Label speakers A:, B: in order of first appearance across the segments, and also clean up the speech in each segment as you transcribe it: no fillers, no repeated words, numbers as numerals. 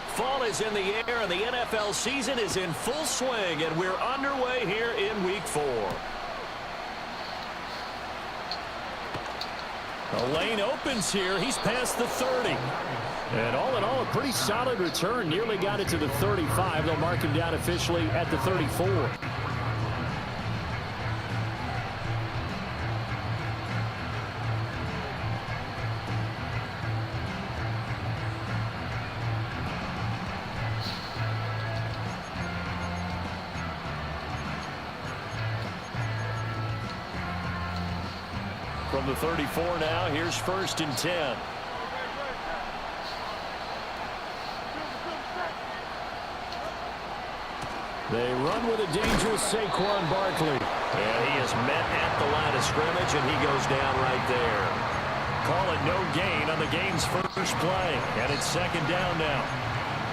A: Fall is in the air, and the NFL season is in full swing, and we're underway here in Week 4. The lane opens here. He's past the 30. And all in all, a pretty solid return. Nearly got it to the 35. They'll mark him down officially at the 34. From the 34 now, here's 1st and 10. They run with a dangerous Saquon Barkley. And he is met at the line of scrimmage, and he goes down right there. Call it no gain on the game's first play. And it's 2nd down now.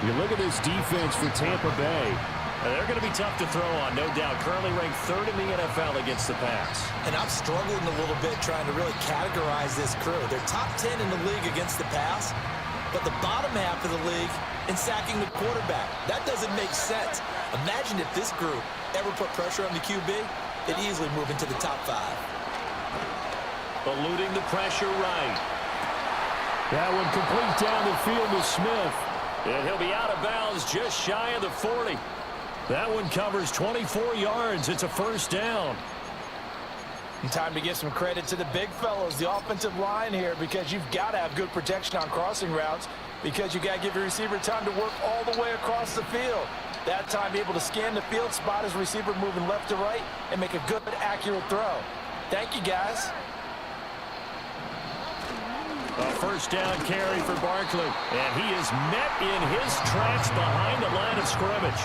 A: You look at this defense for Tampa Bay. They're going to be tough to throw on, no doubt. Currently ranked 3rd in the NFL against the pass.
B: And I'm struggling a little bit trying to really categorize this crew. They're top 10 in the league against the pass, but the bottom half of the league in sacking the quarterback. That doesn't make sense. Imagine if this group ever put pressure on the QB, they'd easily move into the top 5.
A: Eluding the pressure right. That one complete down the field to Smith. And he'll be out of bounds just shy of the 40. That one covers 24 yards. It's a 1st down.
C: And time to give some credit to the big fellows, the offensive line here, because you've got to have good protection on crossing routes, because you've got to give your receiver time to work all the way across the field. That time, be able to scan the field, spot his receiver moving left to right, and make a good, accurate throw. Thank you, guys.
A: A 1st down carry for Barkley. And he is met in his tracks behind the line of scrimmage.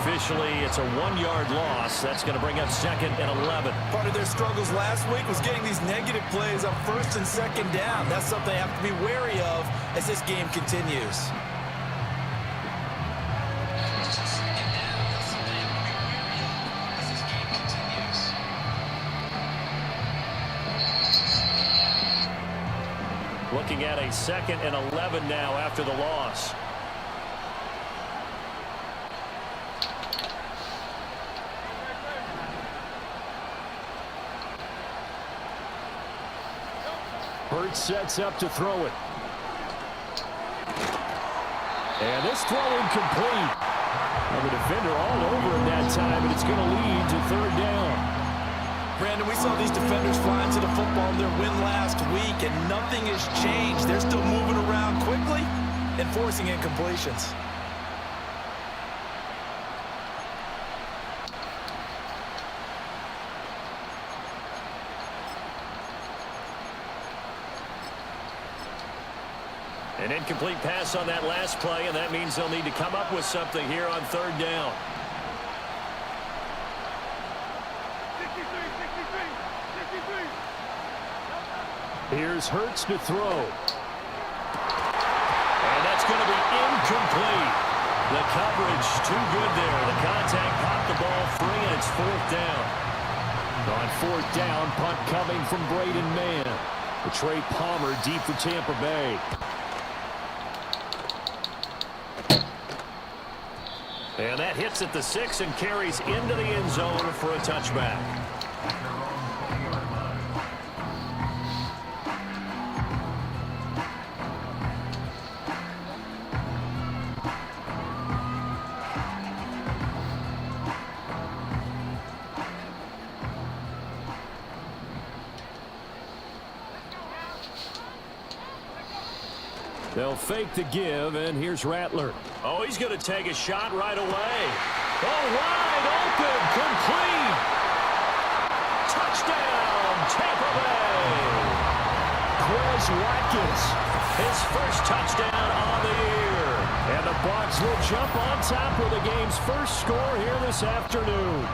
A: Officially, it's a 1-yard loss. That's going to bring up 2nd and 11.
B: Part of their struggles last week was getting these negative plays on 1st and 2nd down. That's something they have to be wary of as this game continues.
A: Looking at a 2nd and 11 now after the loss. Hurts sets up to throw it. And this throw incomplete. Well, the defender all over him that time, and it's going to lead to 3rd down.
B: Brandon, we saw these defenders flying to the football in their win last week, and nothing has changed. They're still moving around quickly and forcing incompletions.
A: An incomplete pass on that last play, and that means they'll need to come up with something here on 3rd down. Here's Hurts to throw. And that's going to be incomplete. The coverage too good there. The contact popped the ball free, and it's 4th down. On 4th down, punt coming from Braden Mann. The Trey Palmer deep for Tampa Bay. And that hits at the 6 and carries into the end zone for a touchback. They'll fake the give, and here's Rattler. Oh, he's going to take a shot right away. Oh, wide open, complete. Touchdown, Tampa Bay. Quez Watkins, his first touchdown on the year. And the Bucs will jump on top with the game's first score here this afternoon.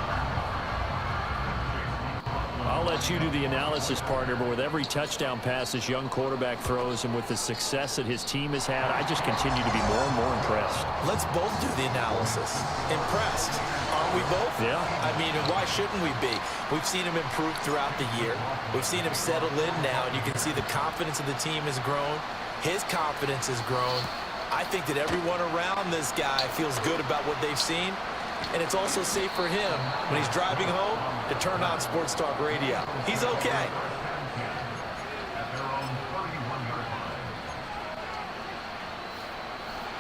A: I'll let you do the analysis, partner, but with every touchdown pass this young quarterback throws and with the success that his team has had, I just continue to be more and more impressed.
B: Let's both do the analysis. Impressed. Aren't we both?
A: Yeah.
B: I mean, and why shouldn't we be? We've seen him improve throughout the year. We've seen him settle in now, and you can see the confidence of the team has grown. His confidence has grown. I think that everyone around this guy feels good about what they've seen. And it's also safe for him when he's driving home to turn on Sports Talk Radio. He's okay.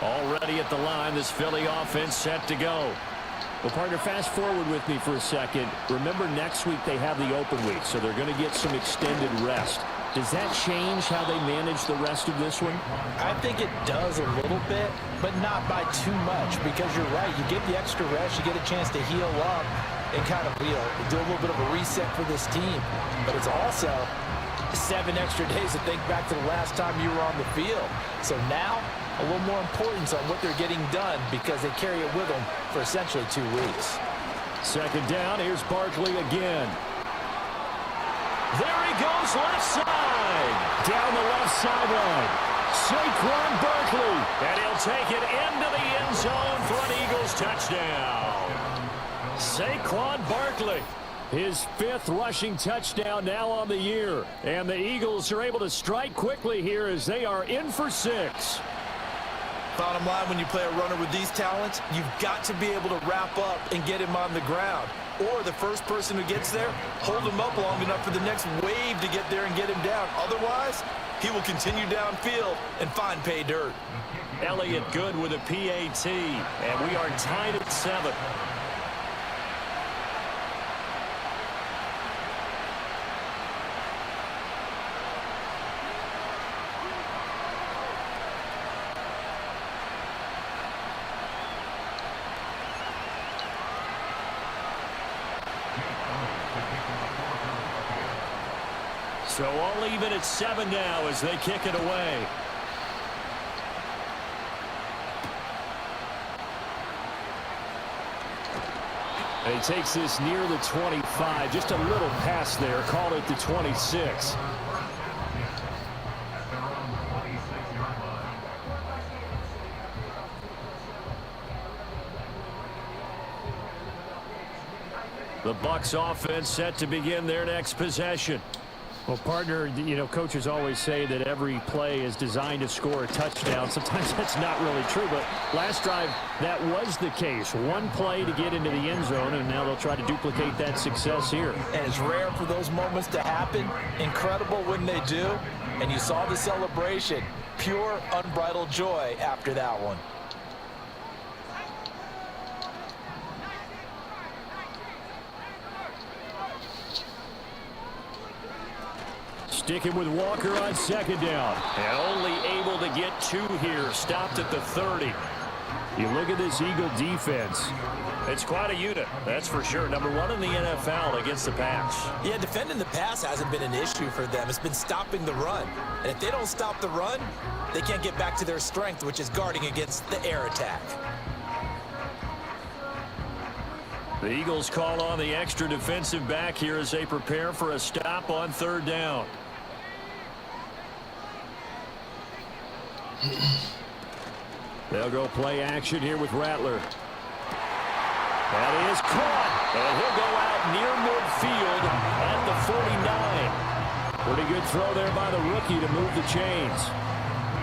A: Already at the line, this Philly offense set to go. Well, partner, fast forward with me for a second. Remember, next week they have the open week, so they're going to get some extended rest. Does that change how they manage the rest of this one?
C: I think it does a little bit, but not by too much, because you're right. You get the extra rest, you get a chance to heal up and kind of, do a little bit of a reset for this team. But it's also 7 extra days to think back to the last time you were on the field. So now, a little more importance on what they're getting done because they carry it with them for essentially 2 weeks.
A: Second down, here's Barkley again. There he goes, left side. Down the left sideline. Saquon Barkley. And he'll take it into the end zone for an Eagles touchdown. Saquon Barkley. His 5th rushing touchdown now on the year. And the Eagles are able to strike quickly here as they are in for 6.
B: Bottom line, when you play a runner with these talents, you've got to be able to wrap up and get him on the ground. Or the first person who gets there, hold him up long enough for the next wave to get there and get him down. Otherwise, he will continue downfield and find pay dirt.
A: Elliott good with a PAT, and we are tied at 7. So all even at 7 now as they kick it away. And he takes this near the 25. Just a little pass there. Call it the 26. The Bucs offense set to begin their next possession. Well, partner, coaches always say that every play is designed to score a touchdown. Sometimes that's not really true, but last drive, that was the case. One play to get into the end zone, and now they'll try to duplicate that success here.
C: And it's rare for those moments to happen. Incredible when they do. And you saw the celebration. Pure, unbridled joy after that one.
A: Sticking with Walker on second down. And only able to get 2 here. Stopped at the 30. You look at this Eagle defense. It's quite a unit, that's for sure. Number 1 in the NFL against the pass.
B: Yeah, defending the pass hasn't been an issue for them. It's been stopping the run. And if they don't stop the run, they can't get back to their strength, which is guarding against the air attack.
A: The Eagles call on the extra defensive back here as they prepare for a stop on 3rd down. They'll go play action here with Rattler. That is caught, and he'll go out near midfield at the 49. Pretty good throw there by the rookie to move the chains.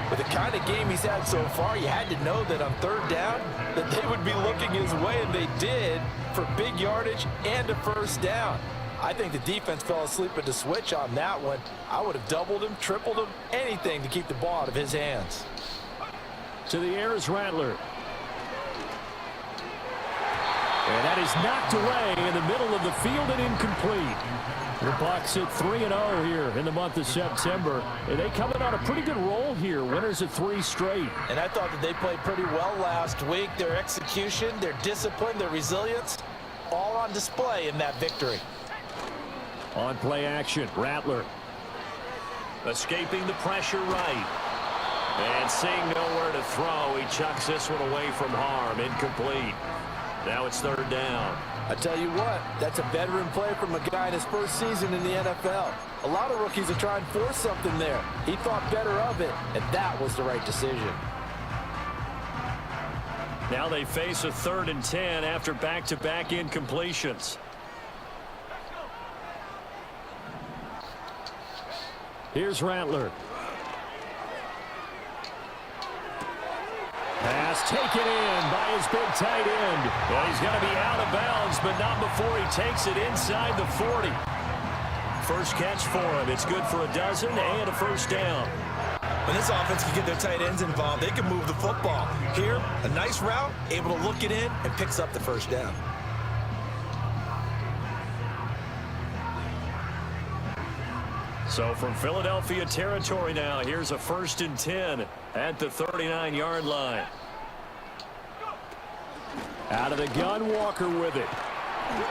C: With the kind of game he's had so far, you had to know that on 3rd down that they would be looking his way, and they did, for big yardage and a 1st down. I think the defense fell asleep at the switch on that one. I would have doubled him, tripled him, anything to keep the ball out of his hands.
A: To the air is Rattler. And that is knocked away in the middle of the field and incomplete. The Bucs at 3-0 here in the month of September. And they coming on a pretty good roll here. Winners of 3 straight.
C: And I thought that they played pretty well last week. Their execution, their discipline, their resilience, all on display in that victory.
A: On play action, Rattler. Escaping the pressure right. And seeing nowhere to throw, he chucks this one away from harm. Incomplete. Now it's 3rd down.
C: I tell you what, that's a veteran play from a guy in his first season in the NFL. A lot of rookies are trying to force something there. He thought better of it, and that was the right decision.
A: Now they face a 3rd and 10 after back-to-back incompletions. Here's Rattler. Pass taken in by his big tight end. Well, he's going to be out of bounds, but not before he takes it inside the 40. First catch for him. It's good for a dozen and a first down.
B: When this offense can get their tight ends involved, they can move the football. Here, a nice route, able to look it in, and picks up the first down.
A: So from Philadelphia territory now, here's a 1st and 10 at the 39-yard line. Out of the gun, Walker with it.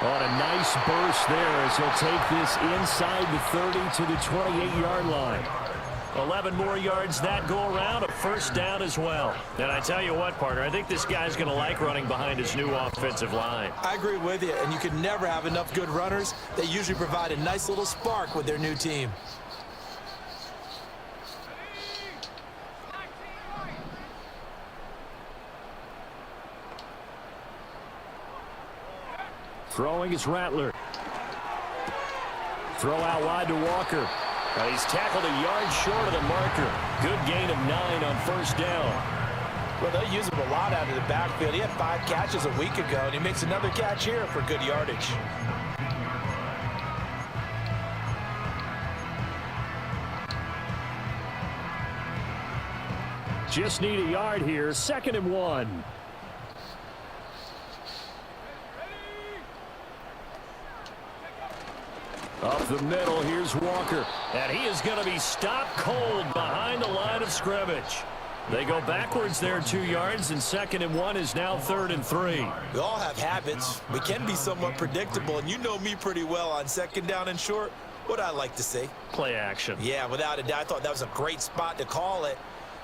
A: On a nice burst there as he'll take this inside the 30 to the 28-yard line. 11 more yards that go around, a first down as well. And I tell you what, partner, I think this guy's going to like running behind his new offensive line.
B: I agree with you, and you can never have enough good runners. They usually provide a nice little spark with their new team.
A: Throwing is Rattler. Throw out wide to Walker. He's tackled a yard short of the marker. Good gain of 9 on first down.
C: Well, they'll use him a lot out of the backfield. He had 5 catches a week ago, and he makes another catch here for good yardage.
A: Just need a yard here. 2nd and 1. Up the middle, here's Walker. And he is going to be stopped cold behind the line of scrimmage. They go backwards there 2 yards, and 2nd and 1 is now 3rd and 3.
B: We all have habits. We can be somewhat predictable, and you know me pretty well on 2nd down and short. What I like to say?
A: Play action.
B: Yeah, without a doubt. I thought that was a great spot to call it.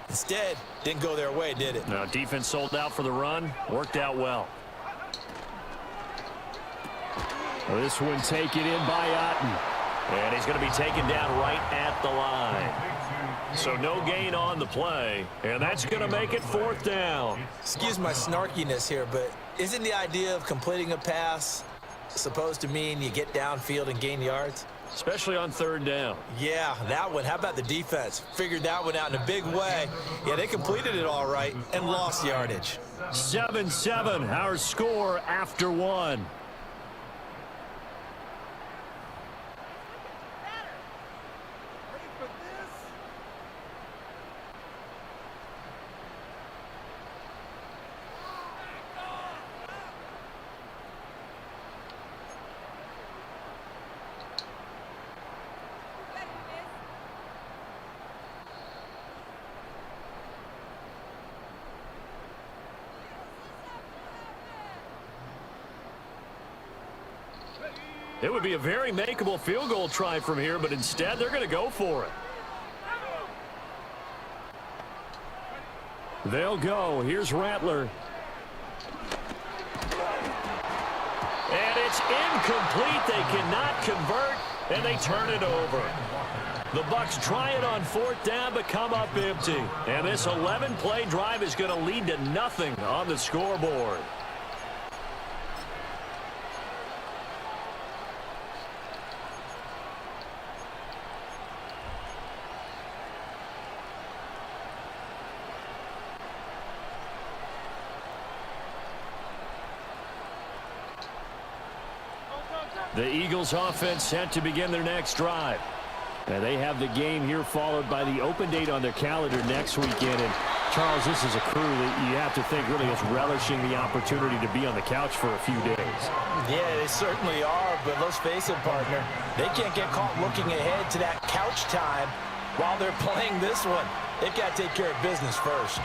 B: Instead, didn't go their way, did it?
A: No, defense sold out for the run. Worked out well. This one taken in by Otten. And he's going to be taken down right at the line. So no gain on the play. And that's going to make it 4th down.
B: Excuse my snarkiness here, but isn't the idea of completing a pass supposed to mean you get downfield and gain yards?
A: Especially on 3rd down.
B: Yeah, that one. How about the defense? Figured that one out in a big way. Yeah, they completed it all right and lost yardage.
A: 7-7, our score after 1. It would be a very makeable field goal try from here, but instead they're going to go for it. They'll go. Here's Rattler. And it's incomplete. They cannot convert, and they turn it over. The Bucs try it on 4th down, but come up empty. And this 11-play drive is going to lead to nothing on the scoreboard. The Eagles offense set to begin their next drive. And they have the game here followed by the open date on their calendar next weekend. And Charles, this is a crew that you have to think really is relishing the opportunity to be on the couch for a few days.
C: Yeah, they certainly are, but let's face it, partner. They can't get caught looking ahead to that couch time while they're playing this one. They've got to take care of business first.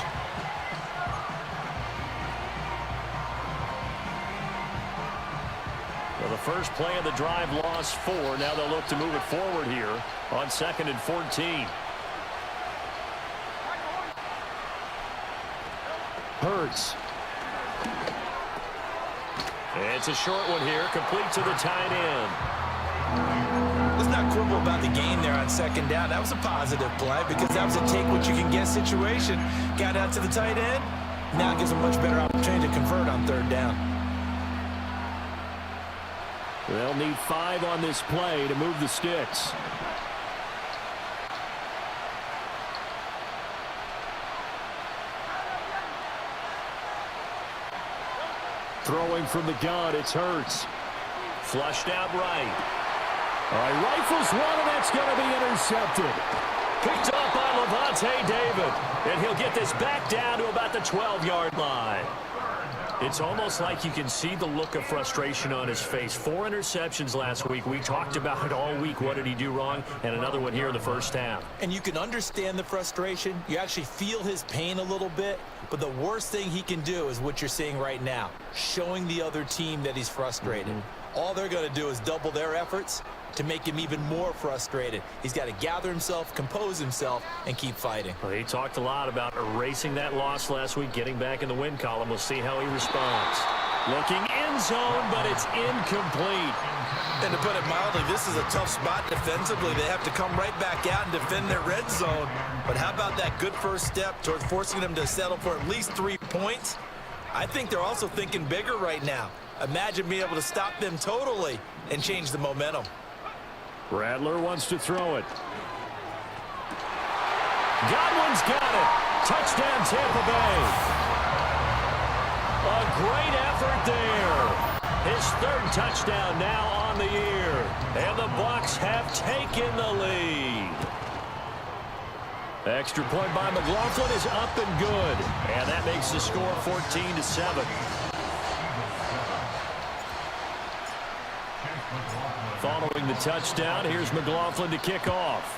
A: Well, the first play of the drive lost 4. Now they'll look to move it forward here on 2nd and 14. Hurts. It's a short one here, complete to the tight end.
B: Let's not quibble about the gain there on 2nd down. That was a positive play because that was a take-what-you-can-get situation. Got out to the tight end. Now it gives a much better opportunity to convert on 3rd down.
A: They'll need 5 on this play to move the sticks. Throwing from the gun, it's Hurts. Flushed out right. All right, rifles one, and that's going to be intercepted. Picked up by Levante David. And he'll get this back down to about the 12-yard line. It's almost like you can see the look of frustration on his face. 4 interceptions last week. We talked about it all week. What did he do wrong? And another one here in the first half.
B: And you can understand the frustration. You actually feel his pain a little bit. But the worst thing he can do is what you're seeing right now, showing the other team that he's frustrated. All they're going to do is double their efforts to make him even more frustrated. He's got to gather himself, compose himself, and keep fighting.
A: Well, he talked a lot about erasing that loss last week, getting back in the win column. We'll see how he responds. Looking end zone, but it's incomplete.
C: And to put it mildly, this is a tough spot defensively. They have to come right back out and defend their red zone. But how about that good first step towards forcing them to settle for at least 3 points? I think they're also thinking bigger right now. Imagine being able to stop them totally and change the momentum.
A: Rattler wants to throw it. Godwin's got it. Touchdown, Tampa Bay. A great effort there. His 3rd touchdown now on the year. And the Bucs have taken the lead. Extra point by McLaughlin is up and good. And that makes the score 14-7. Following the touchdown, here's McLaughlin to kick off.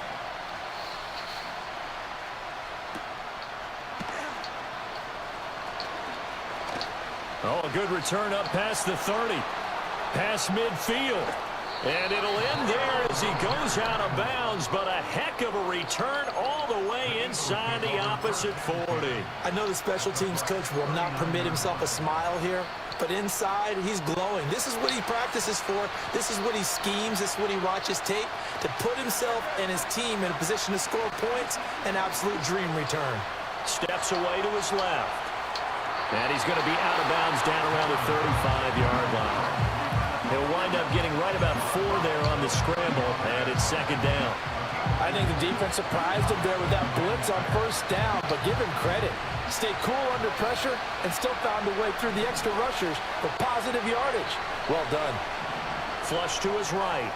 A: Oh, a good return up past the 30. Past midfield. And it'll end there as he goes out of bounds, but a heck of a return all the way inside the opposite 40.
B: I know the special teams coach will not permit himself a smile here, but inside, he's glowing. This is what he practices for. This is what he schemes. This is what he watches tape to put himself and his team in a position to score points. An absolute dream return.
A: Steps away to his left. And he's going to be out of bounds down around the 35-yard line. He'll wind up getting right about 4 there on the scramble, and it's 2nd down.
C: I think the defense surprised him there with that blitz on 1st down, but give him credit. Stayed cool under pressure and still found a way through the extra rushers for positive yardage. Well done.
A: Flush to his right.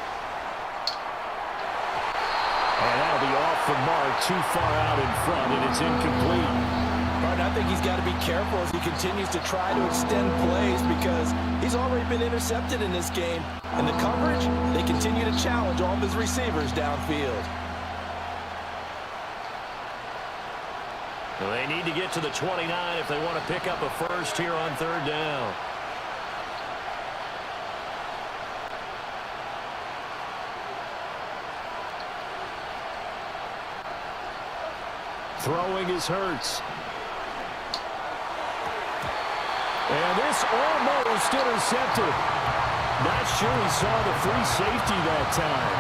A: And that'll be off the mark, too far out in front, and it's incomplete.
C: But I think he's got to be careful as he continues to try to extend plays because he's already been intercepted in this game. And the coverage, they continue to challenge all of his receivers downfield.
A: Well, they need to get to the 29 if they want to pick up a first here on 3rd down. Throwing is Hurts. And this almost intercepted. Not sure he saw the free safety that time.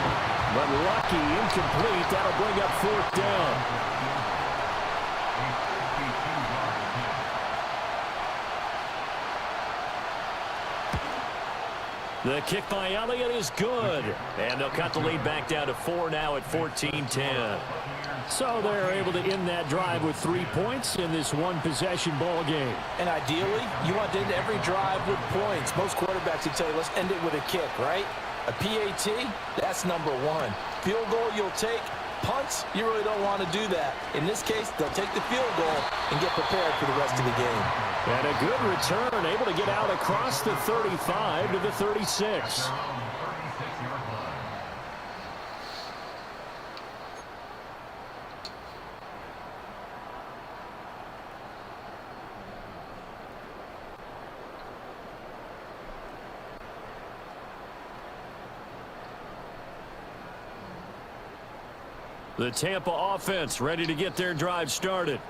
A: But lucky, incomplete. That'll bring up 4th down. The kick by Elliott is good. And they'll cut the lead back down to 4 now at 14-10. So they're able to end that drive with 3 points in this one-possession ball game.
C: And ideally, you want to end every drive with points. Most quarterbacks would tell you, let's end it with a kick, right? A PAT, that's number 1. Field goal you'll take. Punts, you really don't want to do that. In this case, they'll take the field goal and get prepared for the rest of the game.
A: And a good return, able to get out across the 35 to the 36. The Tampa offense ready to get their drive started.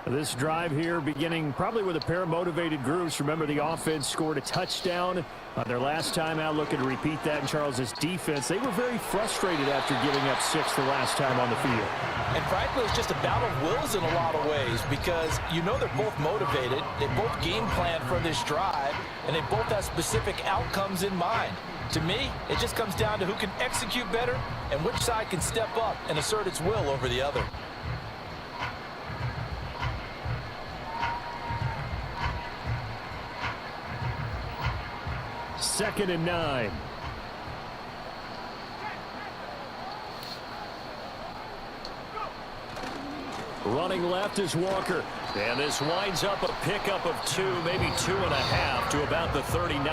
A: This drive here beginning probably with a pair of motivated groups. Remember, the offense scored a touchdown on their last time out. Looking to repeat that in Charles's defense. They were very frustrated after giving up 6 the last time on the field.
C: And frankly, it's just a battle of wills in a lot of ways because you know they're both motivated. They both game plan for this drive, and they both have specific outcomes in mind. To me, it just comes down to who can execute better and which side can step up and assert its will over the other.
A: 2nd and 9. Running left is Walker. And this winds up a pickup of 2, maybe 2.5 to about the 39.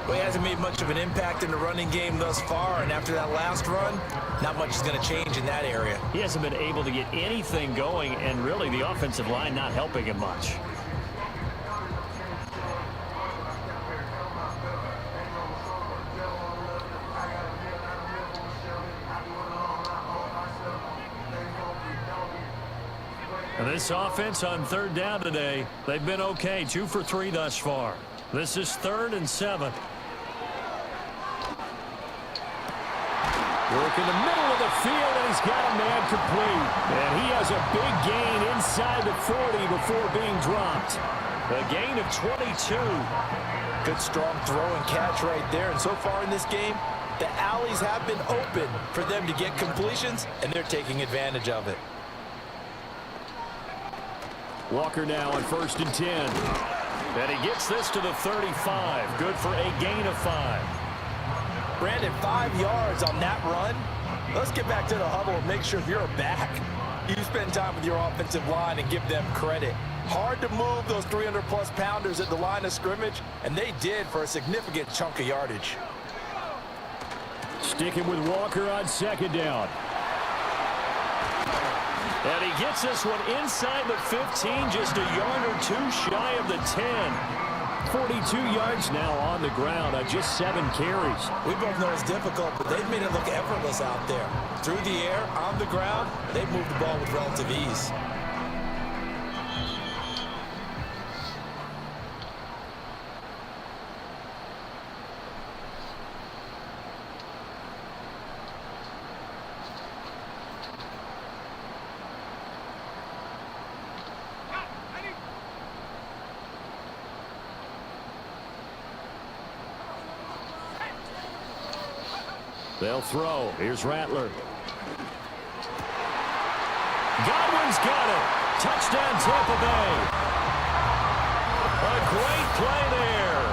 C: Well, he hasn't made much of an impact in the running game thus far, and after that last run, not much is going to change in that area.
A: He hasn't been able to get anything going, and really the offensive line not helping him much. And this offense on 3rd down today, they've been okay, 2 for 3 thus far. This is 3rd and 7. Work in the middle of the field, and he's got a man complete. And he has a big gain inside the 40 before being dropped. A gain of 22.
C: Good strong throw and catch right there. And so far in this game, the alleys have been open for them to get completions, and they're taking advantage of it.
A: Walker now on 1st and 10. And he gets this to the 35. Good for a gain of 5.
C: Brandon, 5 yards on that run. Let's get back to the huddle and make sure if you're a back, you spend time with your offensive line and give them credit. Hard to move those 300-plus pounders at the line of scrimmage, and they did for a significant chunk of yardage.
A: Sticking with Walker on 2nd down. And he gets this one inside the 15, just a yard or 2 shy of the 10. 42 yards now on the ground on just 7 carries.
C: We both know it's difficult, but they've made it look effortless out there. Through the air, on the ground, they've moved the ball with relative ease.
A: They'll throw. Here's Rattler. Godwin's got it. Touchdown, Tampa Bay. A great play there.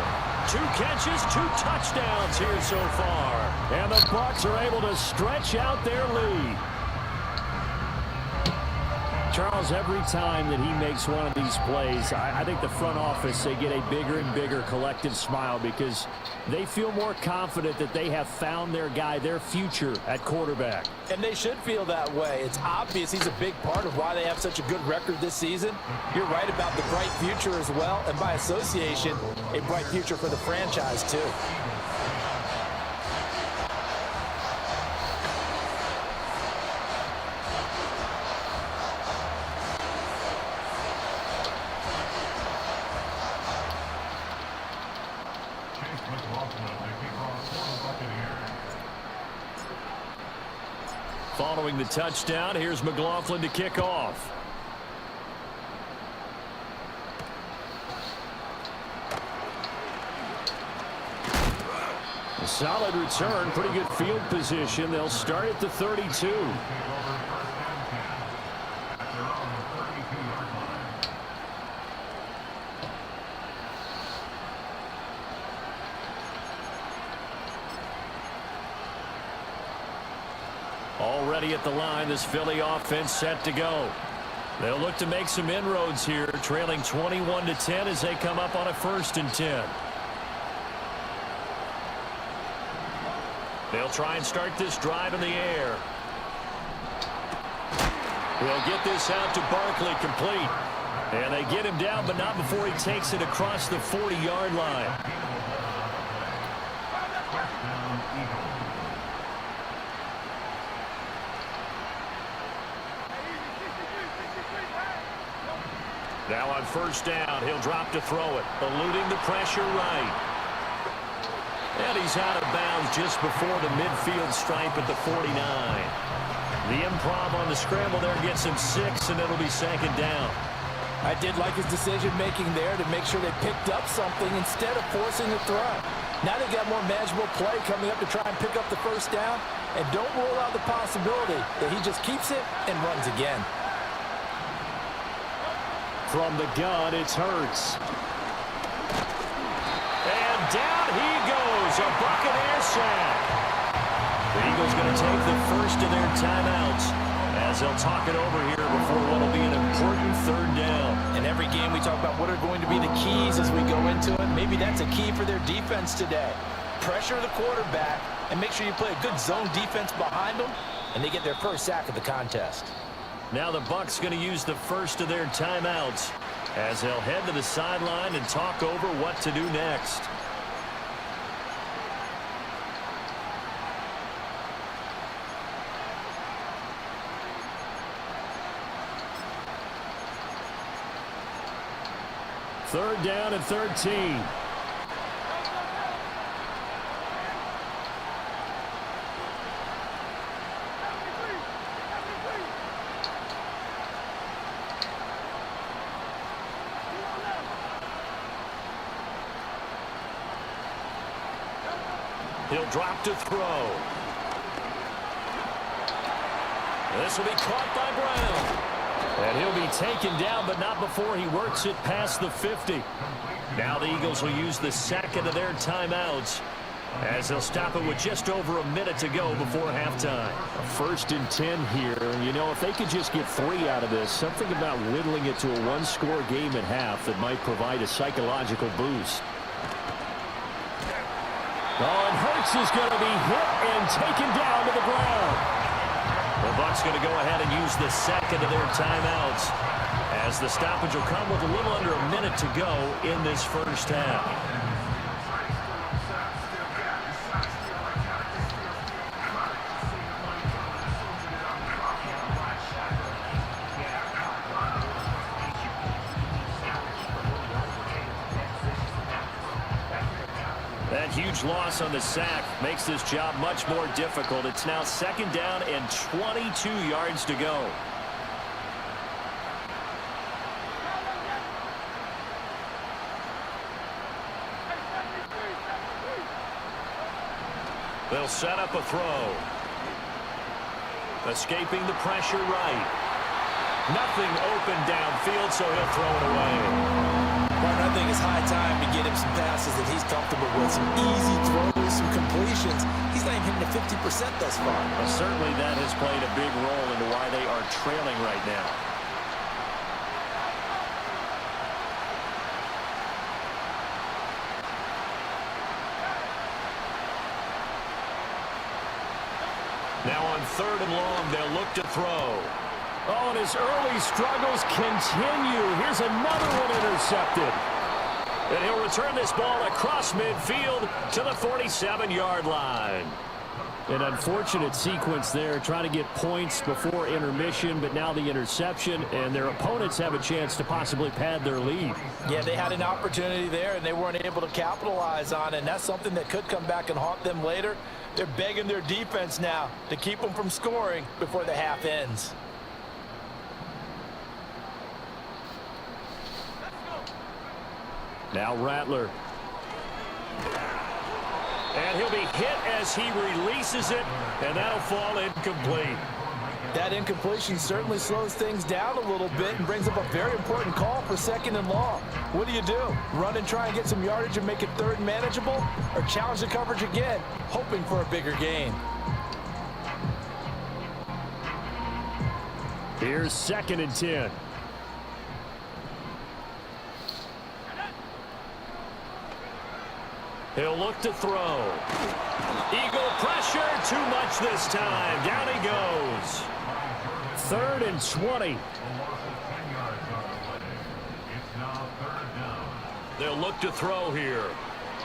A: 2 catches, 2 touchdowns here so far. And the Bucs are able to stretch out their lead. Charles, every time that he makes one of these plays, I think the front office, they get a bigger and bigger collective smile because they feel more confident that they have found their guy, their future at quarterback.
C: And they should feel that way. It's obvious he's a big part of why they have such a good record this season. You're right about the bright future as well, and by association, a bright future for the franchise too.
A: Following the touchdown, here's McLaughlin to kick off. A solid return, pretty good field position. They'll start at the 32. Already at the line, this Philly offense set to go. They'll look to make some inroads here, trailing 21-10 as they come up on a 1st and 10. They'll try and start this drive in the air. They'll get this out to Barkley, complete. And they get him down, but not before he takes it across the 40-yard line. Now on 1st down, he'll drop to throw it, eluding the pressure right. And he's out of bounds just before the midfield stripe at the 49. The improv on the scramble there gets him 6, and it'll be 2nd down.
C: I did like his decision-making there to make sure they picked up something instead of forcing a throw. Now they got more manageable play coming up to try and pick up the 1st down, and don't rule out the possibility that he just keeps it and runs again. From the gun, it's Hurts.
A: And down he goes. A Buccaneer sack. The Eagles going to take the first of their timeouts as they'll talk it over here before what will be an important third down.
C: In every game, we talk about what are going to be the keys as we go into it. Maybe that's a key for their defense today. Pressure the quarterback and make sure you play a good zone defense behind them, and they get their first sack of the contest.
A: Now the Bucs going to use the first of their timeouts as they'll head to the sideline and talk over what to do next. Third down and 13. He'll drop to throw. This will be caught by Brown. And he'll be taken down, but not before he works it past the 50. Now the Eagles will use the second of their timeouts as they'll stop it with just over a minute to go before halftime.
D: A 1st and 10 here. And, you know, if they could just get 3 out of this, something about whittling it to a one-score game at half that might provide a psychological boost.
A: Oh, and Hurts is going to be hit and taken down to the ground. The Bucs going to go ahead and use the second of their timeouts as the stoppage will come with a little under a minute to go in this first half. That huge loss on the sack makes this job much more difficult. It's now 2nd down and 22 yards to go. They'll set up a throw. Escaping the pressure right. Nothing open downfield, so he'll throw it away.
B: I think it's high time to get him some passes that he's comfortable with. Some easy throws, some completions. He's not even hitting the 50% thus far.
A: Well, certainly that has played a big role into why they are trailing right now. Now on 3rd and long, they'll look to throw.
D: Oh, and his early struggles continue. Here's another one intercepted.
A: And he'll return this ball across midfield to the 47-yard line.
D: An unfortunate sequence there, trying to get points before intermission, but now the interception, and their opponents have a chance to possibly pad their lead.
C: Yeah, they had an opportunity there, and they weren't able to capitalize on it, and that's something that could come back and haunt them later. They're begging their defense now to keep them from scoring before the half ends.
D: Now Rattler.
A: And he'll be hit as he releases it, and that'll fall incomplete.
C: That incompletion certainly slows things down a little bit and brings up a very important call for 2nd and long. What do you do? Run and try and get some yardage and make it 3rd and manageable? Or challenge the coverage again, hoping for a bigger gain?
D: Here's 2nd and 10.
A: He'll look to throw. Eagle pressure, too much this time. Down he goes.
D: 3rd and 20.
A: They'll look to throw here.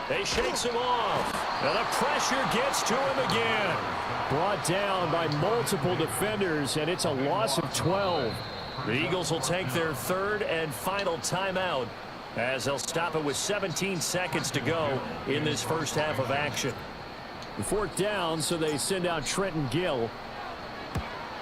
A: They shakes him off. Now the pressure gets to him again.
D: Brought down by multiple defenders, and it's a loss of 12.
A: The Eagles will take their 3rd and final timeout as they'll stop it with 17 seconds to go in this first half of action.
D: 4th down, so they send out Trenton Gill.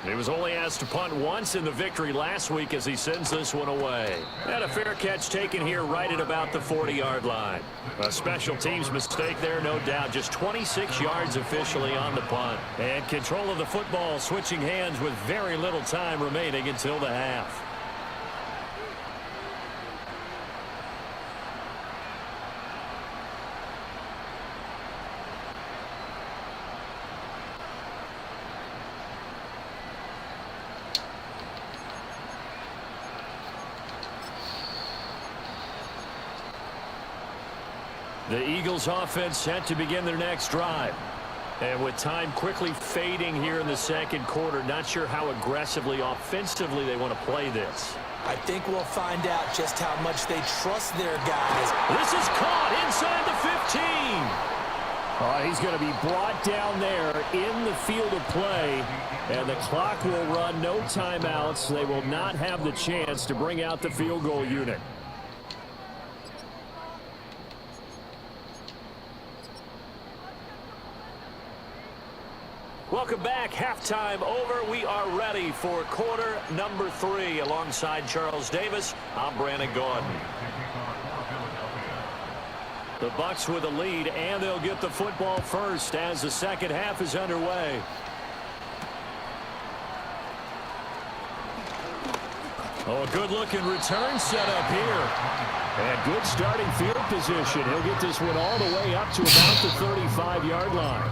A: He was only asked to punt once in the victory last week as he sends this one away. And a fair catch taken here right at about the 40-yard line. A special teams mistake there, no doubt. Just 26 yards officially on the punt. And control of the football switching hands with very little time remaining until the half. The Eagles offense set to begin their next drive. And with time quickly fading here in the second quarter, not sure how aggressively, offensively they want to play this.
B: I think we'll find out just how much they trust their guys.
A: This is caught inside the 15.
D: He's going to be brought down there in the field of play, and the clock will run, no timeouts. They will not have the chance to bring out the field goal unit.
A: Welcome back. Halftime over. We are ready for quarter number 3. Alongside Charles Davis, I'm Brandon Gordon. The Bucs with a lead, and they'll get the football first as the second half is underway. Oh, a good-looking return set up here. And good starting field position. He'll get this one all the way up to about the 35-yard line.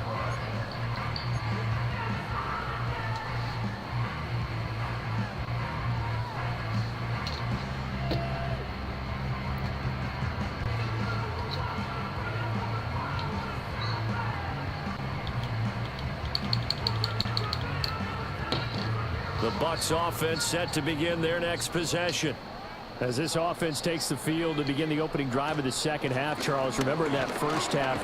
A: The Bucs offense set to begin their next possession. As this offense takes the field to begin the opening drive of the second half, Charles, remember that first half,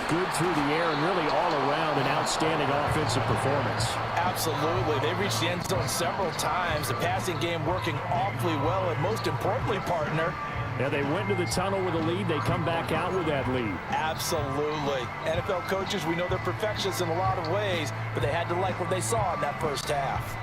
A: good through the air and really all around an outstanding offensive performance.
C: Absolutely. They reached the end zone several times. The passing game working awfully well, and most importantly, partner,
D: yeah, they went to the tunnel with a lead. They come back out with that lead.
C: Absolutely. NFL coaches, we know they're perfectionists in a lot of ways, but they had to like what they saw in that first half.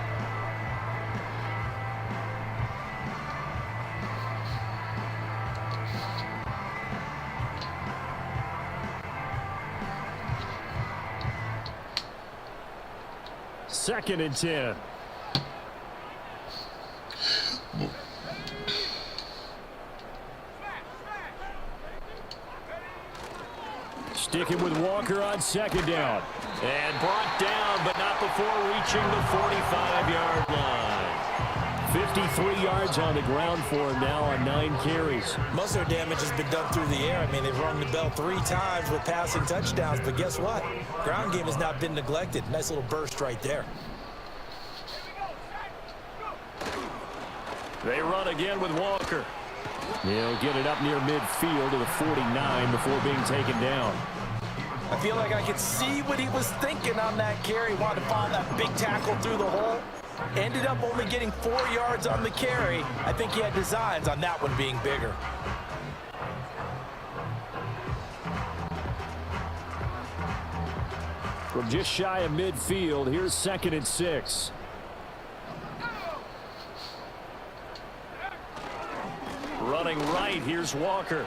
D: Second and 10. Sticking with Walker on second down.
A: And brought down, but not before reaching the 45-yard line.
D: 53 yards on the ground for him now on 9 carries.
B: Most of their damage has been done through the air. I mean, they've rung the bell 3 times with passing touchdowns, but guess what? Ground game has not been neglected. Nice little burst right there.
A: They run again with Walker.
D: He'll get it up near midfield to the 49 before being taken down.
C: I feel like I could see what he was thinking on that carry. Wanted to follow that big tackle through the hole. Ended up only getting 4 yards on the carry. I think he had designs on that one being bigger.
D: From just shy of midfield, here's second and 6.
A: Running right, here's Walker.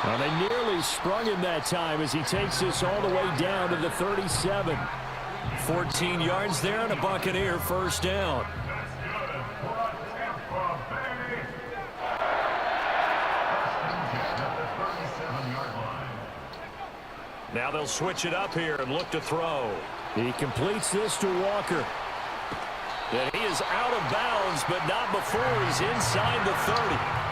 D: Well, they nearly sprung him that time as he takes this all the way down to the 37.
A: 14 yards there and a Buccaneer first down. Now they'll switch it up here and look to throw.
D: He completes this to Walker.
A: And he is out of bounds, but not before he's inside the 30.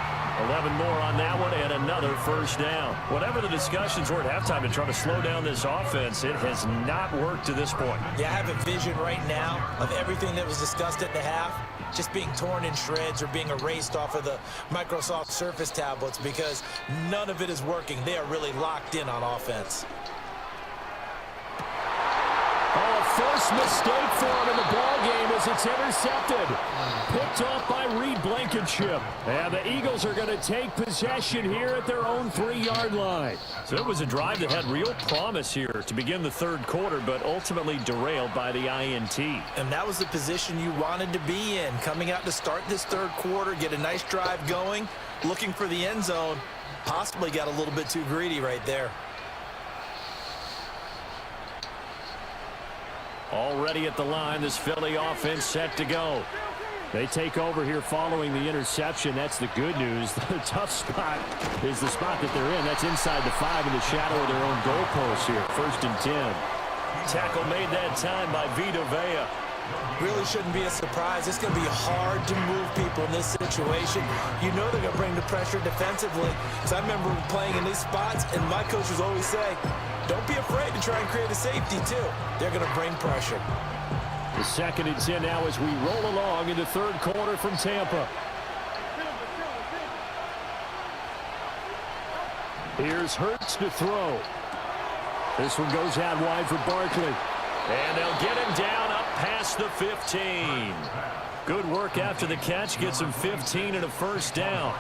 A: 11 more on that one and another first down. Whatever the discussions were at halftime to try to slow down this offense, it has not worked to this point.
B: Yeah, I have a vision right now of everything that was discussed at the half just being torn in shreds or being erased off of the Microsoft Surface tablets because none of it is working. They are really locked in on offense.
D: First mistake for him in the ball game as it's intercepted. Picked off by Reed Blankenship. And the Eagles are going to take possession here at their own 3-yard line.
A: So it was a drive that had real promise here to begin the third quarter, but ultimately derailed by the INT.
B: And that was the position you wanted to be in. Coming out to start this third quarter, get a nice drive going, looking for the end zone. Possibly got a little bit too greedy right there.
A: Already at the line, this Philly offense set to go.
D: They take over here following the interception. That's the good news. The tough spot is the spot that they're in. That's inside the 5 in the shadow of their own goalpost here. First and 10.
A: Tackle made that time by Vita Vea.
B: Really shouldn't be a surprise. It's going to be hard to move people in this situation. You know they're going to bring the pressure defensively. Because I remember playing in these spots, and my coaches always say, don't be afraid to try and create a safety, too. They're going to bring pressure.
D: The 2nd and 10 now as we roll along in the 3rd quarter from Tampa. Here's Hurts to throw. This one goes out wide for Barkley.
A: And they'll get him down up past the 15. Good work after the catch. Gets him 15 and a first down.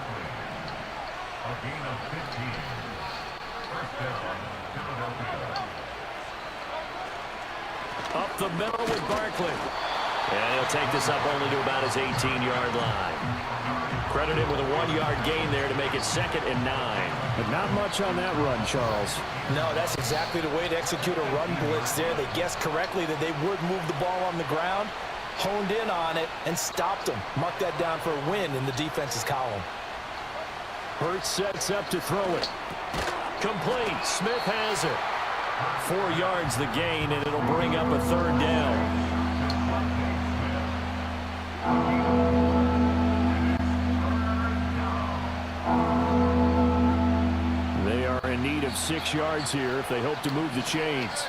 A: Up the middle with Barkley. And he'll take this up only to about his 18-yard line. Credit him with a 1-yard gain there to make it 2nd and 9.
D: But not much on that run, Charles.
C: No, that's exactly the way to execute a run blitz there. They guessed correctly that they would move the ball on the ground, honed in on it, and stopped them. Mark that down for a win in the defense's column.
D: Hurts sets up to throw it.
A: Complete. Smith has it. 4 yards the gain, and it'll bring up a 3rd down.
D: They are in need of 6 yards here if they hope to move the chains.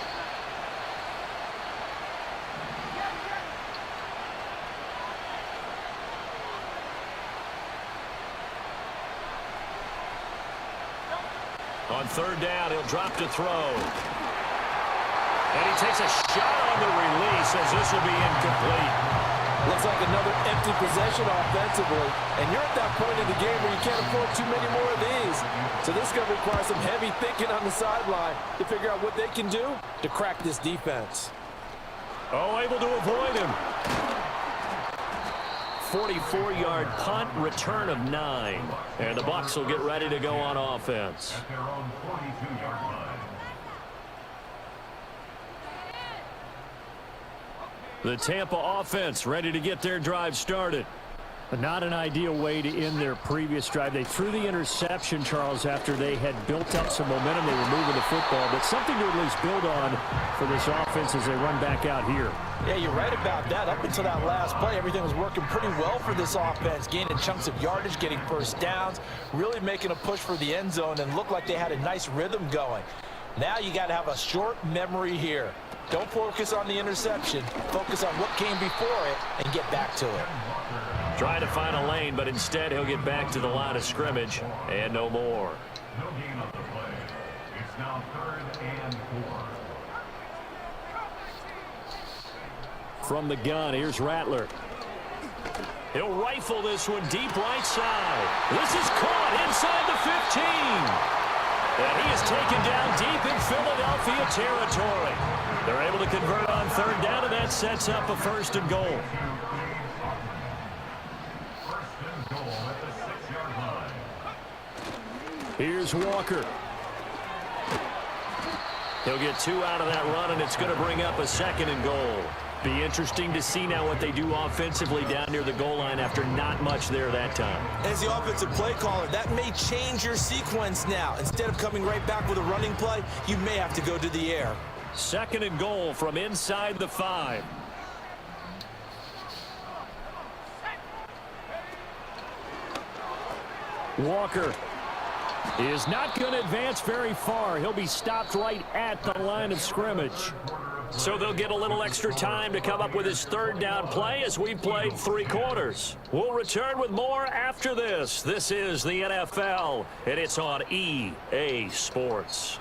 A: On 3rd down, he'll drop to throw. And he takes a shot on the release as this will be incomplete.
C: Looks like another empty possession offensively. And you're at that point in the game where you can't afford too many more of these. So this is going to require some heavy thinking on the sideline to figure out what they can do to crack this defense.
A: Oh, able to avoid him. 44-yard punt, return of 9. And the Bucs will get ready to go on offense.
E: At their own 42-yard line.
A: The Tampa offense ready to get their drive started.
D: But not an ideal way to end their previous drive. They threw the interception, Charles, after they had built up some momentum. They were moving the football, but something to at least build on for this offense as they run back out here.
C: Yeah, you're right about that. Up until that last play, everything was working pretty well for this offense, gaining chunks of yardage, getting first downs, really making a push for the end zone, and looked like they had a nice rhythm going. Now you got to have a short memory here. Don't focus on the interception. Focus on what came before it and get back to it.
A: Trying to find a lane, but instead he'll get back to the line of scrimmage and no more.
E: No gain on the play. It's now 3rd and 4.
D: From the gun, here's Rattler.
A: He'll rifle this one deep right side. This is caught inside the 15. And he is taken down deep in Philadelphia territory. They're able to convert on 3rd down, and that sets up a 1st and goal.
E: 1st and goal at the 6-yard line.
D: Here's Walker.
A: He'll get 2 out of that run, and it's going to bring up a 2nd and goal. Be interesting to see now what they do offensively down near the goal line after not much there that time.
B: As the offensive play caller, that may change your sequence now. Instead of coming right back with a running play, you may have to go to the air.
A: 2nd and goal from inside the 5.
D: Walker is not going to advance very far. He'll be stopped right at the line of scrimmage.
A: So they'll get a little extra time to come up with his 3rd down play as we've played 3 quarters. We'll return with more after this. This is the NFL, and it's on EA Sports.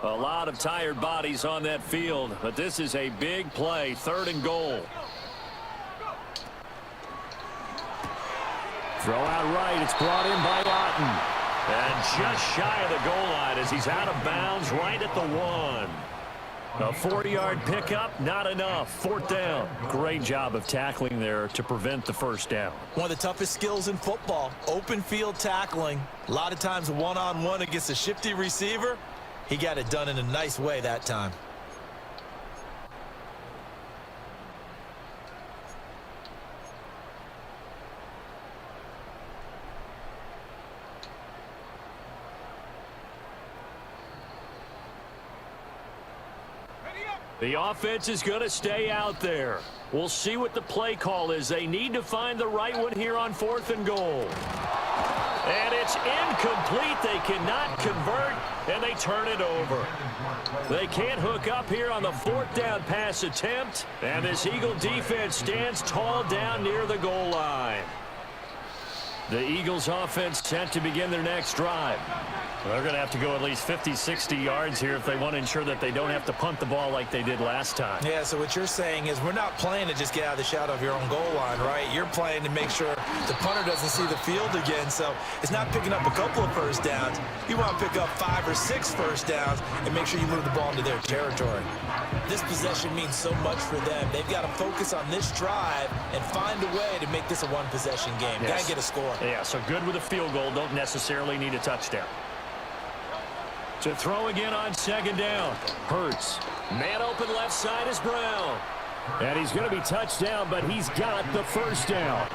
A: A lot of tired bodies on that field, but this is a big play, 3rd and goal.
D: Throw out right. It's brought in by Otten.
A: And just shy of the goal line as he's out of bounds right at the 1. A 40-yard pickup, not enough. 4th down.
D: Great job of tackling there to prevent the 1st down.
B: One of the toughest skills in football, open field tackling. A lot of times one-on-one against a shifty receiver. He got it done in a nice way that time.
A: The offense is going to stay out there. We'll see what the play call is. They need to find the right one here on 4th and goal. And it's incomplete. They cannot convert, and they turn it over. They can't hook up here on the 4th down pass attempt, and this Eagle defense stands tall down near the goal line. The Eagles offense set to begin their next drive. They're going to have to go at least 50, 60 yards here if they want to ensure that they don't have to punt the ball like they did last time.
C: Yeah, so what you're saying is we're not playing to just get out of the shadow of your own goal line, right? You're playing to make sure the punter doesn't see the field again. So it's not picking up a couple of first downs. You want to pick up 5 or 6 first downs and make sure you move the ball into their territory. This possession means so much for them. They've got to focus on this drive and find a way to make this a one-possession game.
A: Yes.
C: Got to get a score.
A: Yeah, so good with a field goal. Don't necessarily need a touchdown. To throw again on 2nd down. Hurts. Man open left side is Brown.
D: And he's going to be touched down, but he's got the first down.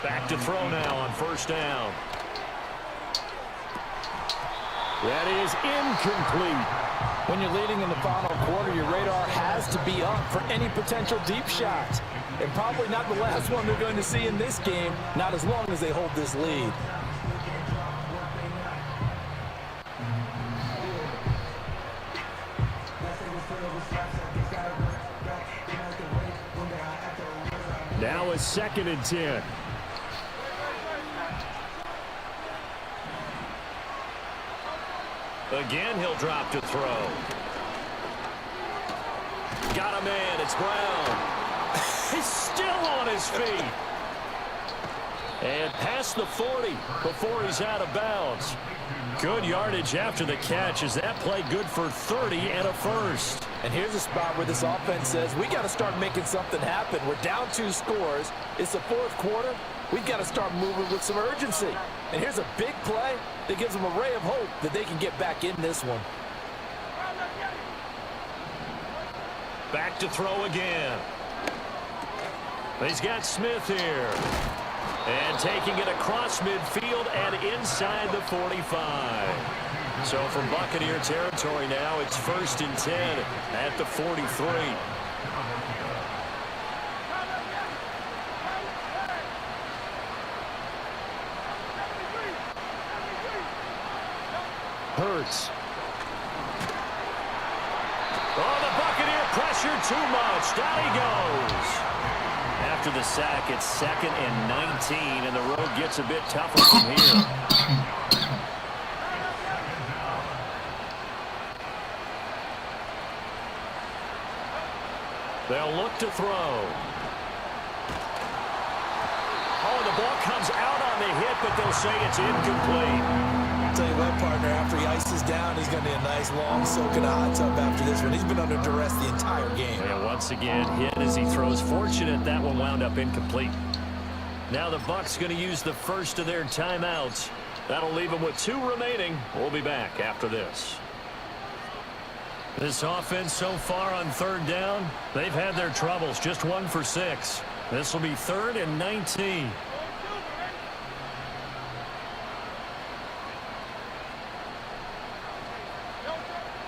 A: Back to throw now on 1st down.
D: That is incomplete.
C: When you're leading in the final quarter, your radar has to be up for any potential deep shots. And probably not the last one they're going to see in this game, not as long as they hold this lead.
D: Now a 2nd and 10.
A: Again, he'll drop to throw. Got a man. It's Brown. He's still on his feet. And past the 40 before he's out of bounds. Good yardage after the catch. Is that play good for 30 and a first?
C: And here's a spot where this offense says, we got to start making something happen. We're down 2 scores. It's the 4th quarter. We've got to start moving with some urgency. And here's a big play that gives them a ray of hope that they can get back in this one.
A: Back to throw again. He's got Smith here. And taking it across midfield and inside the 45. So from Buccaneer territory now, it's 1st and 10 at the 43.
D: Hurts.
A: Oh, the Buccaneer pressure too much. Down he goes. After the sack, it's 2nd and 19, and the road gets a bit tougher from here. They'll look to throw. Oh, the ball comes out on the hit, but they'll say it's incomplete.
C: I'll tell you what, partner, after he ices down, he's going to need a nice long soak in a hot tub after this one. He's been under duress the entire game.
A: And once again, hit as he throws. Fortunate that one wound up incomplete. Now the Bucs going to use the first of their timeouts. That'll leave them with 2 remaining. We'll be back after this. This offense so far on 3rd down, they've had their troubles. Just 1 for 6. This will be 3rd and 19.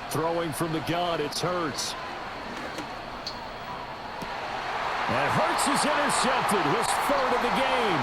D: Throwing from the gun, it's Hurts. And Hurts is intercepted, his 3rd of the game.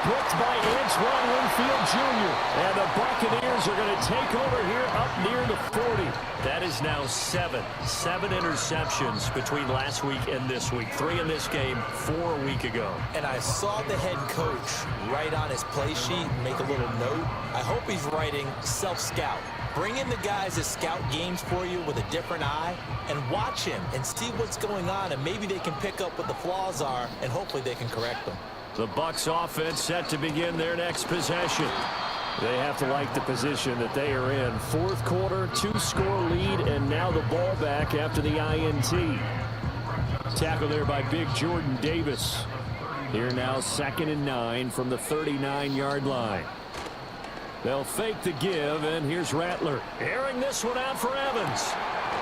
D: Picked by Antoine Winfield Jr. And the Buccaneers are going to take over here up near the 40.
A: That is now 7 interceptions between last week and this week. 3 in this game, 4 a week ago.
B: And I saw the head coach write on his play sheet, make a little note. I hope he's writing self-scout. Bring in the guys that scout games for you with a different eye and watch him and see what's going on, and maybe they can pick up what the flaws are, and hopefully they can correct them.
D: The Bucs offense set to begin their next possession. They have to like the position that they are in. 4th quarter, 2-score lead, and now the ball back after the INT. Tackle there by big Jordan Davis. Here now 2nd and 9 from the 39-yard line. They'll fake the give, and here's Rattler.
A: Airing this one out for Evans.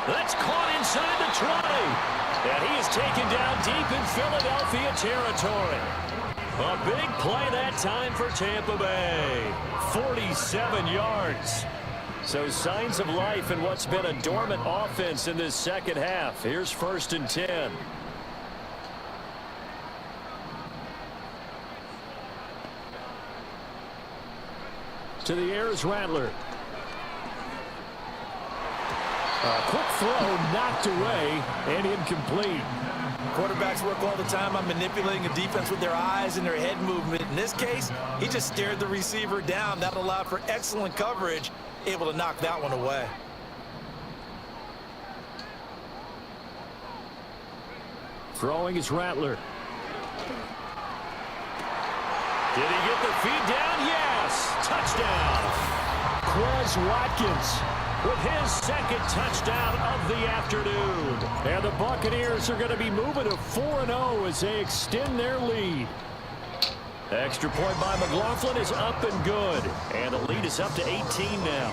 A: That's caught inside the 20. And he is taken down deep in Philadelphia territory. A big play that time for Tampa Bay. 47 yards. So signs of life in what's been a dormant offense in this second half. Here's 1st and 10.
D: To the air is Rattler. A quick throw knocked away and incomplete.
C: Quarterbacks work all the time on manipulating a defense with their eyes and their head movement. In this case, he just stared the receiver down. That allowed for excellent coverage, able to knock that one away.
D: Throwing is Rattler.
A: Did he get the feed down? Yes! Touchdown!
D: Quez Watkins
A: with his second touchdown of the afternoon.
D: And the Buccaneers are going to be moving to 4-0 as they extend their lead.
A: Extra point by McLaughlin is up and good. And the lead is up to 18 now.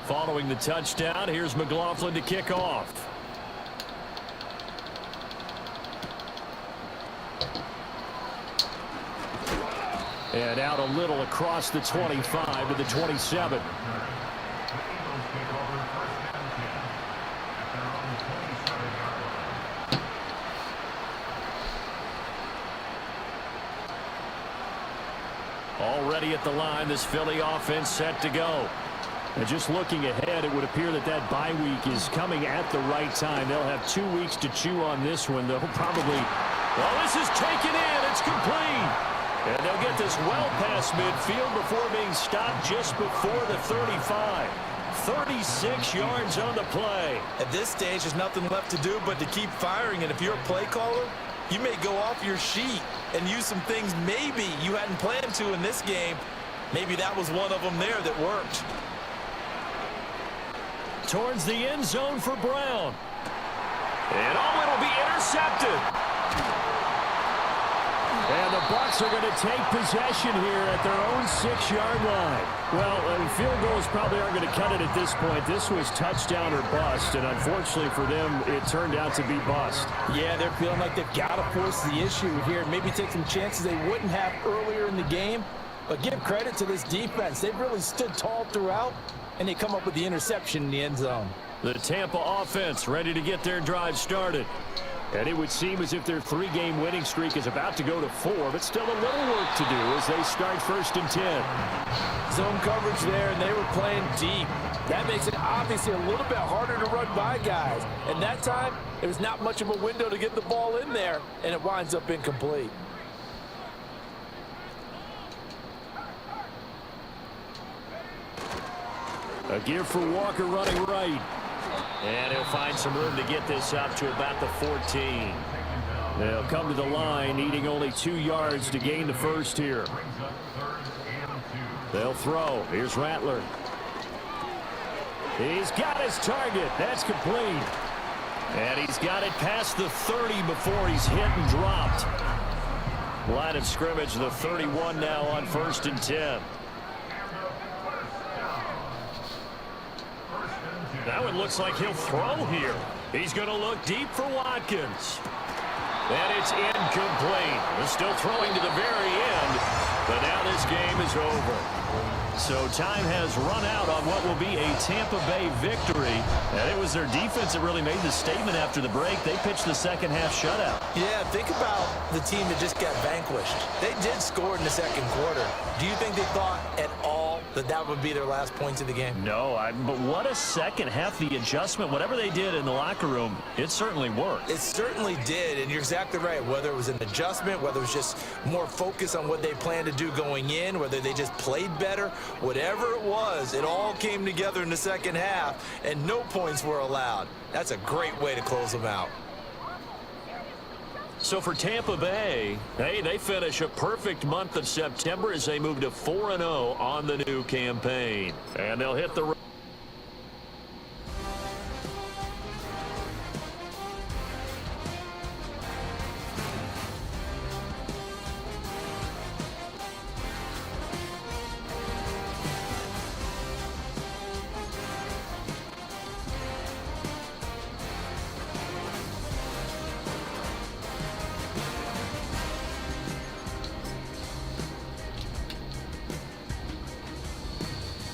A: Following the touchdown, here's McLaughlin to kick off.
D: And out a little across the 25 to the 27.
A: Already at the line, this Philly offense set to go.
D: And just looking ahead, it would appear that that bye week is coming at the right time. They'll have 2 weeks to chew on this one. They'll probably...
A: Well, this is taken in. It's complete. And they'll get this well past midfield before being stopped just before the 35. 36 yards on the play.
C: At this stage, there's nothing left to do but to keep firing. And if you're a play caller, you may go off your sheet and use some things maybe you hadn't planned to in this game. Maybe that was one of them there that worked.
A: Towards the end zone for Brown. And it'll be intercepted.
D: And the Bucs are going to take possession here at their own 6-yard line. Well, field goals probably aren't going to cut it at this point. This was touchdown or bust, and unfortunately for them, it turned out to be bust.
C: Yeah, they're feeling like they've got to force the issue here. Maybe take some chances they wouldn't have earlier in the game. But give credit to this defense. They've really stood tall throughout, and they come up with the interception in the end zone.
A: The Tampa offense ready to get their drive started.
D: And it would seem as if their 3-game winning streak is about to go to 4, but still a little work to do as they start 1st and 10.
C: Zone coverage there, and they were playing deep. That makes it obviously a little bit harder to run by guys. And that time, there was not much of a window to get the ball in there, and it winds up incomplete.
D: A give for Walker running right.
A: And he'll find some room to get this up to about the 14.
D: They'll come to the line, needing only 2 yards to gain the first here. They'll throw. Here's Rattler. He's got his target. That's complete.
A: And he's got it past the 30 before he's hit and dropped. Line of scrimmage, the 31 now on 1st and 10. Now it looks like he'll throw here. He's going to look deep for Watkins. And it's incomplete. They're still throwing to the very end, but now this game is over. So time has run out on what will be a Tampa Bay victory. And it was their defense that really made the statement after the break. They pitched the second half shutout.
C: Yeah, think about the team that just got vanquished. They did score in the second quarter. Do you think they thought at all that that would be their last points of the game?
A: No, but what a second half. The adjustment, whatever they did in the locker room, it certainly worked.
C: It certainly did, and you're exactly right. Whether it was an adjustment, whether it was just more focus on what they planned to do going in, whether they just played better, whatever it was, it all came together in the second half, and no points were allowed. That's a great way to close them out.
A: So for Tampa Bay, hey, they finish a perfect month of September as they move to 4-0 on the new campaign. And they'll hit the